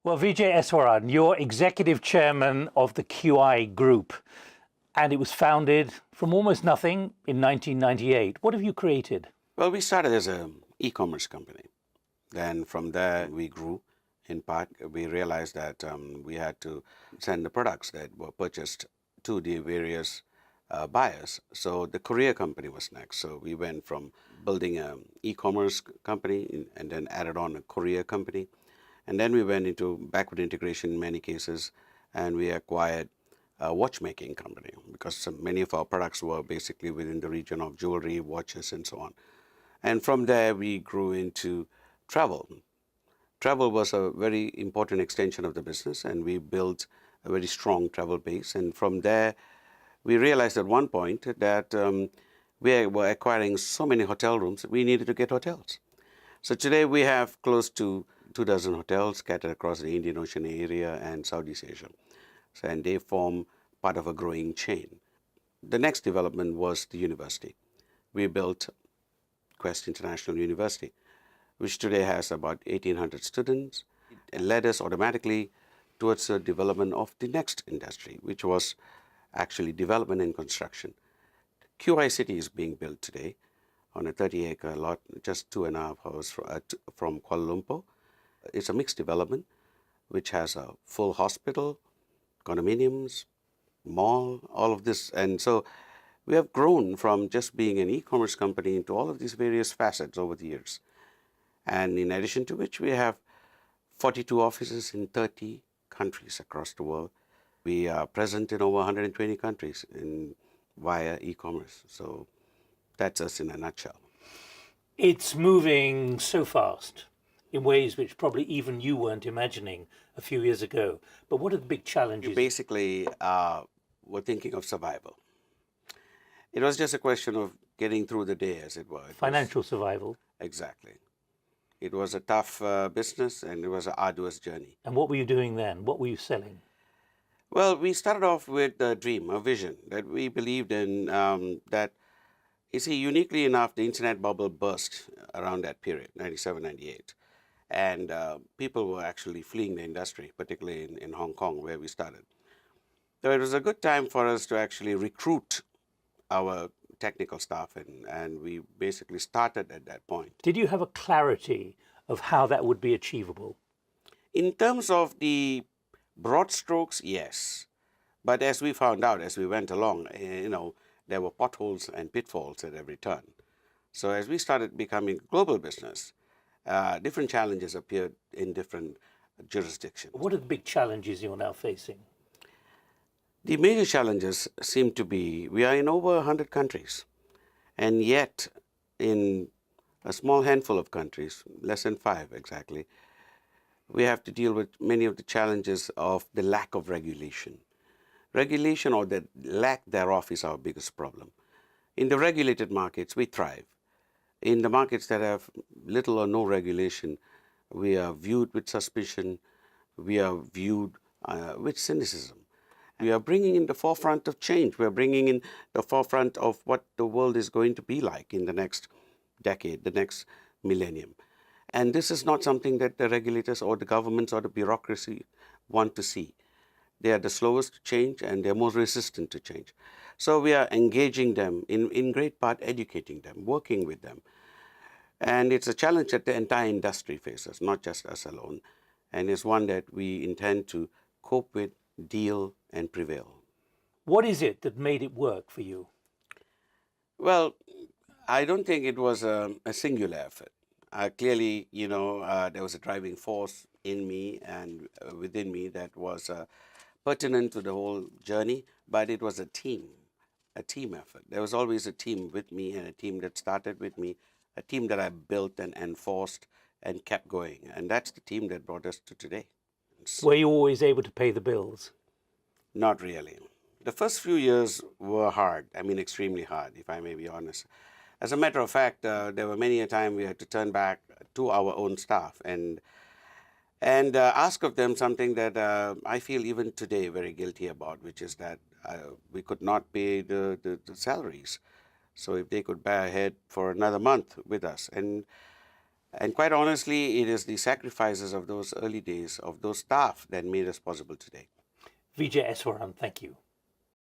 Well, Vijay Eswaran, you're executive chairman of the QI Group, and it was founded from almost nothing in 1998. What have you created? Well, we started as an e-commerce company. Then from there, we grew. In part, we realized that we had to send the products that were purchased to the various buyers. So the courier company was next. So we went from building an e-commerce company and then added on a courier company. And then we went into backward integration in many cases, and we acquired a watchmaking company because many of our products were basically within the region of jewelry, watches, and so on. And from there, we grew into travel. Travel was a very important extension of the business, and we built a very strong travel base. And from there, we realized at one point that we were acquiring so many hotel rooms that we needed to get hotels. So today we have close to 2 dozen hotels scattered across the Indian Ocean area and Southeast Asia. So, and they form part of a growing chain. The next development was the university. We built Quest International University, which today has about 1,800 students. It led us automatically towards the development of the next industry, which was actually development and construction. QI City is being built today on a 30-acre lot, just 2.5 hours from Kuala Lumpur. It's a mixed development, which has a full hospital, condominiums, mall, all of this. And so we have grown from just being an e-commerce company into all of these various facets over the years. And in addition to which, we have 42 offices in 30 countries across the world. We are present in over 120 countries via e-commerce. So that's us in a nutshell. It's moving so fast in ways which probably even you weren't imagining a few years ago. But what are the big challenges? You basically were thinking of survival. It was just a question of getting through the day, as it were. Financial survival. Exactly. It was a tough business, and it was an arduous journey. And what were you doing then? What were you selling? Well, we started off with a dream, a vision that we believed in, that, you see, uniquely enough, the internet bubble burst around that period, 97, 98. And people were actually fleeing the industry, particularly in Hong Kong, where we started. So it was a good time for us to actually recruit our technical staff, and we basically started at that point. Did you have a clarity of how that would be achievable? In terms of the broad strokes, yes. But as we found out as we went along, there were potholes and pitfalls at every turn. So as we started becoming a global business, different challenges appeared in different jurisdictions. What are the big challenges you're now facing? The major challenges seem to be, we are in over 100 countries, and yet in a small handful of countries, less than 5 exactly, we have to deal with many of the challenges of the lack of regulation. Regulation, or the lack thereof, is our biggest problem. In the regulated markets, we thrive. In the markets that have little or no regulation, we are viewed with suspicion, we are viewed with cynicism. We are bringing in the forefront of change. We are bringing in the forefront of what the world is going to be like in the next decade, the next millennium. And this is not something that the regulators or the governments or the bureaucracy want to see. They are the slowest to change, and they're more resistant to change. So we are engaging them, in great part educating them, working with them. And it's a challenge that the entire industry faces, not just us alone. And it's one that we intend to cope with, deal, and prevail. What is it that made it work for you? Well, I don't think it was a singular effort. Clearly, there was a driving force in me and within me that was pertinent to the whole journey, but it was a team effort. There was always a team with me, and a team that started with me, a team that I built and enforced and kept going. And that's the team that brought us to today. Were you always able to pay the bills? Not really. The first few years were hard, extremely hard, if I may be honest. As a matter of fact, there were many a time we had to turn back to our own staff and ask of them something that I feel even today very guilty about, which is that we could not pay the salaries. So if they could bear ahead for another month with us. And And quite honestly, it is the sacrifices of those early days of those staff that made us possible today. Vijay Eswaran, thank you.